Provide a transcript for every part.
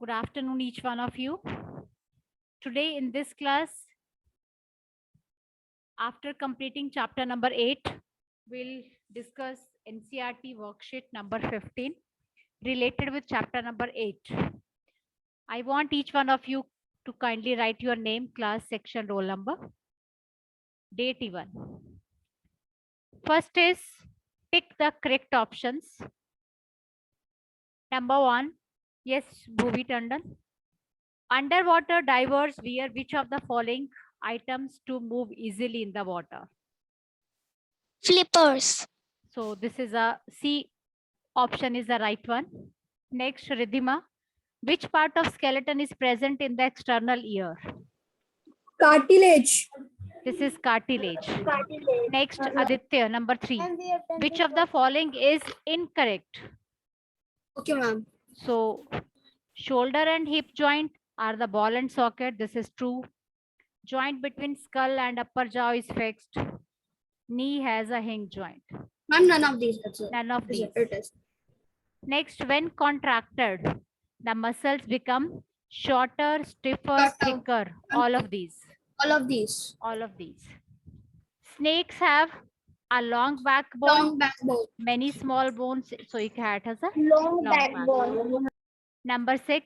Good afternoon, each one of you. Today in this class, after completing chapter number 8, we'll discuss NCERT worksheet number 15 related with chapter number 8. I want each one of you to kindly write your name, class, section, roll number, date even. First is pick the correct options. Number 1, yes, Bhuvi Tandon. Underwater divers wear which of the following items to move easily in the water? Flippers. So this is a C option is the right one. Next, Ridhima. Which part of skeleton is present in the external ear? Cartilage. This is cartilage. Next, Aditya, number 3. Which of the following is incorrect? Okay, ma'am. So shoulder and hip joint are the ball and socket. This is true. Joint between skull and upper jaw is fixed. Knee has a hinge joint. Ma'am, none of these. That's it. None of these. It is. Next, when contracted, the muscles become shorter, stiffer, thicker. All of these. All of these. All of these. Snakes have a long backbone, Long backbone. many small bones. So a cat has a Long backbone. Number 6.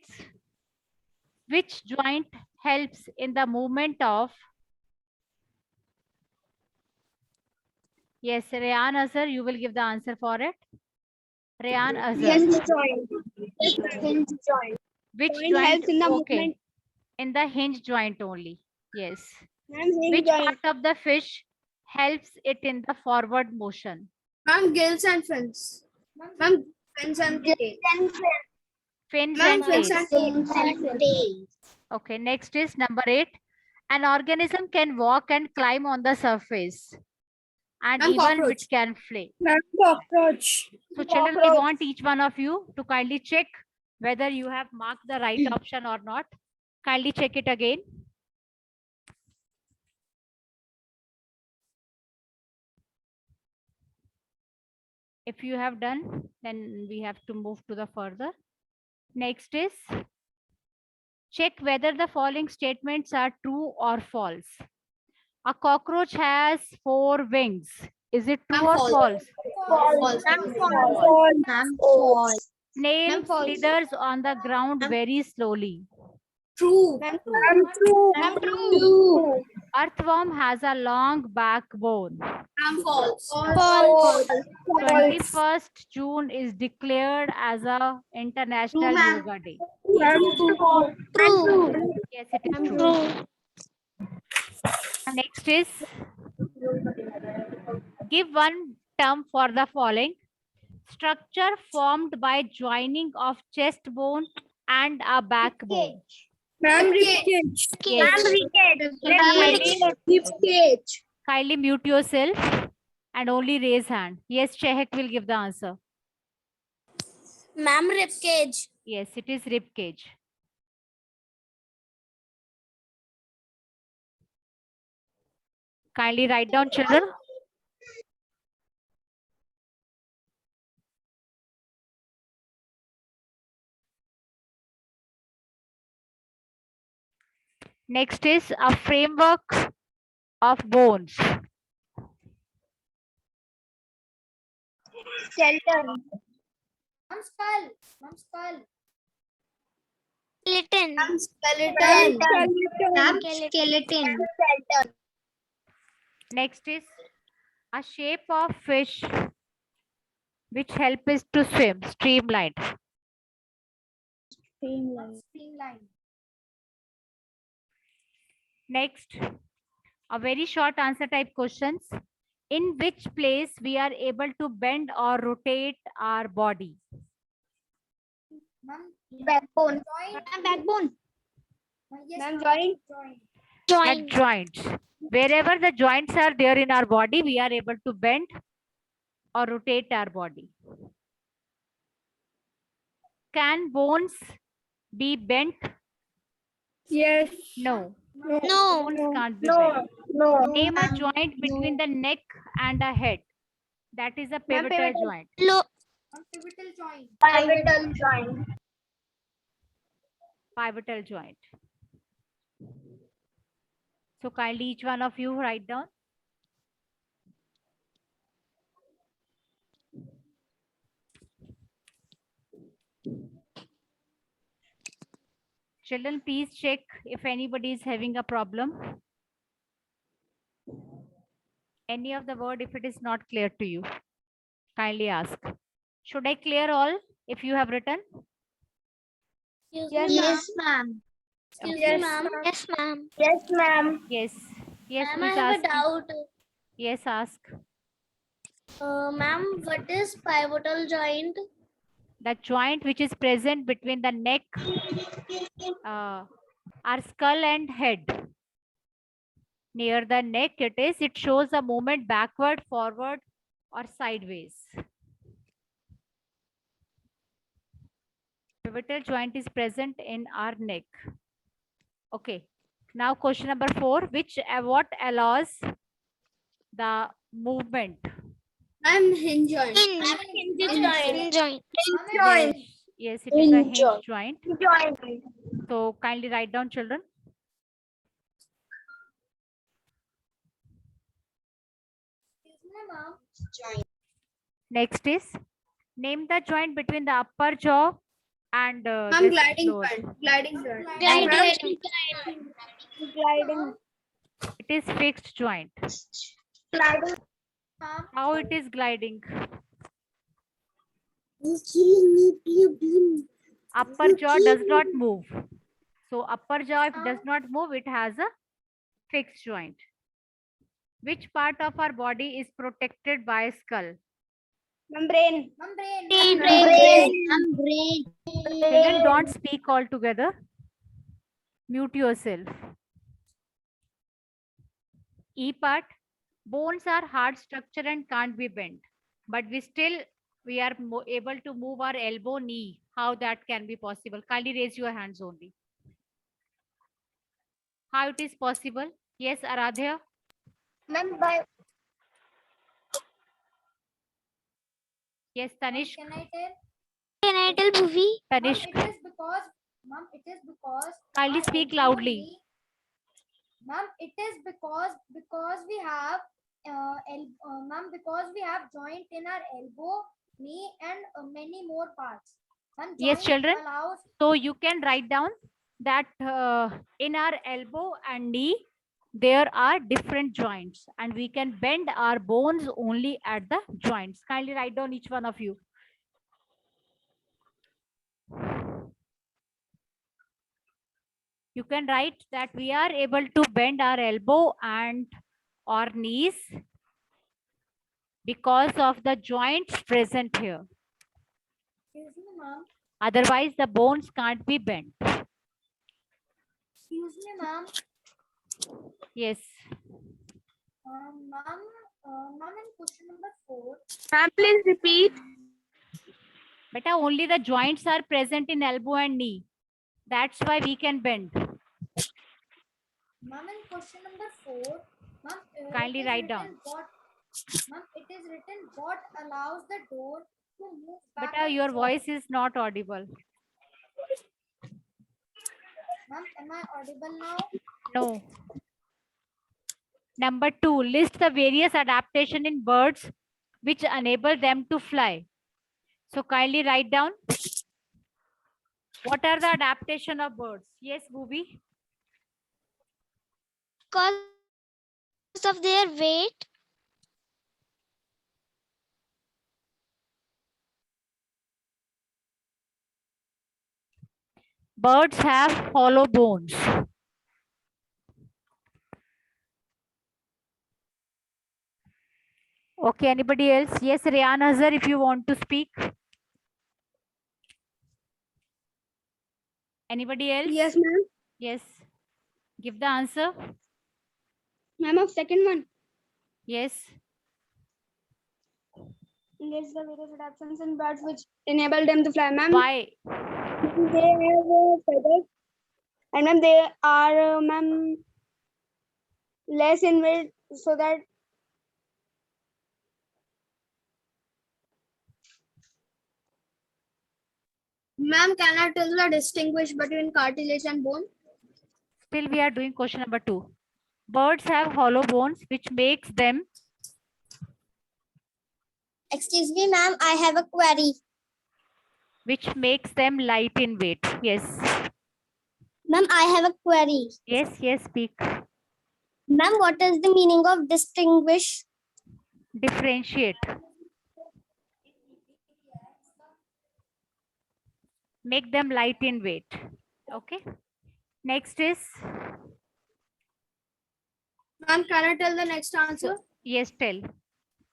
Which joint helps in the movement of? Yes, Rayan Azhar, you will give the answer for it. Rayan Azhar. Hinge joint. Hinge joint. Which Joint joint? helps in the Okay. movement. In the hinge joint only. Yes. Ma'am, hinge Which joint. part of the fish helps it in the forward motion? Ma'am, gills and fins. Ma'am, fins and tail. Fins Ma'am, and fins tails. and tail. Okay, next is number 8. An organism can walk and climb on the surface. And Ma'am, even cockroach. which can fly. Ma'am, cockroach. So children, we want each one of you to kindly check whether you have marked the right option or not. Kindly check it again. If you have done, then we have to move to the further. Next is check whether the following statements are true or false. A cockroach has 4 wings. Is it true or false? False. False. Snail Ma'am, false. slithers on the ground very slowly. True. True. True. Earthworm has a long backbone. Ma'am, false. False. 21st June is declared as a International ma'am. Yoga Day. True. Yes, it is true. True. Next is give one term for the following. Structure formed by joining of chest bone and a backbone. Ma'am, ribcage. Yes. Ribcage. Kindly mute yourself and only raise hand. Yes, Chehek will give the answer. Ma'am, ribcage. Yes, it is rib cage. Kindly write down, children. Next is a framework of bones. Skeleton. Skull. Skeleton. Skeleton. Skeleton. Next is a shape of fish which help us to swim. Streamlined. Next, a very short answer type questions. In which place we are able to bend or rotate our body? Backbone. Backbone. Joint. At Joint. joints. Wherever the joints are there in our body, we are able to bend or rotate our body. Can bones be bent? Yes. No. No. Bones can't be bent. No. Name a joint between the neck and the head. That is a pivotal pivotal. joint. Lo- Pivotal joint. pivotal joint. So kindly each one of you write down. Children, please check if anybody is having a problem. Any of the word, if it is not clear to you, kindly ask. Should I clear all if you have written? Yes, ma'am. Okay. Yes, Yes, ma'am. Yes, ma'am. Yes. Yes, Ma'am, I please have ask. a doubt. Yes, ask. Ma'am, what is pivotal joint? The joint which is present between the neck, our skull and head. Near the neck it shows a movement backward, forward or sideways. Pivotal joint is present in our neck. Okay. Now question number 4, what allows the movement? I'm hinge joint. Hinge joint. Yes, yes, it is a hinge joint. So kindly write down, children. Next is name the joint between the upper jaw and Ma'am, this gliding lower. joint. Gliding joint. Gliding. It is fixed joint. How it is gliding? Upper jaw does not move. So upper jaw, if does not move, it has a fixed joint. Which part of our body is protected by skull? Membrane. Children, don't speak all together. Mute yourself. E part, bones are hard structure and can't be bent, but we are able to move our elbow, knee. How that can be possible? Kindly raise your hands only. How it is possible? Yes, Aradhya. Ma'am, by Yes, Tanishq. Can I tell Bhuvi? Tanishq. It is because Kindly our speak elbow loudly. knee- Ma'am, it is because we have ma'am, because we have joint in our elbow, knee, and many more parts. Ma'am, Yes, joint children. allows So you can write down that in our elbow and knee, there are different joints and we can bend our bones only at the joints. Kindly write down each one of you. You can write that we are able to bend our elbow and our knees because of the joints present here. excuse me, ma'am. Otherwise, the bones can't be bent. Excuse me, ma'am. Yes. Ma'am, in question number 4. ma'am, please repeat. Beta, only the joints are present in elbow and knee. That's why we can bend. Ma'am, in question number 4, ma'am, Kindly it is write down. written ma'am, it is written what allows the door to move back. Beta, and your forth. voice is not audible. Ma'am, am I audible now? No. Number 2, list the various adaptation in birds which enable them to fly. So kindly write down. What are the adaptation of birds? Yes, Bhubi. Because of their weight. Birds have hollow bones. Okay, anybody else? Yes, Rayan Azhar, if you want to speak. Anybody else? Yes, ma'am. Yes. Give the answer. Ma'am, of second one. Yes. There's the various adaptations in birds which enable them to fly, ma'am. Why? They have feathers, and ma'am, they are ma'am less in weight, so that Ma'am, can I tell the distinguish between cartilage and bone? Still we are doing question number 2. Birds have hollow bones which makes them, Excuse me, ma'am. I have a query. light in weight. Yes. Ma'am, I have a query. Yes, speak. Ma'am, what is the meaning of distinguish? Differentiate. Make them light in weight. Okay. Next is, Ma'am, can I tell the next answer? yes, tell.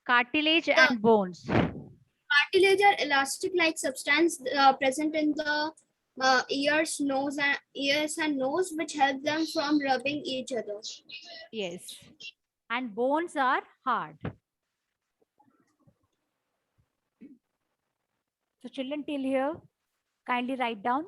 Cartilage and bones. Cartilage are elastic-like substance present in the ears and nose, which help them from rubbing each other. Yes. And bones are hard. So children, till here, kindly write down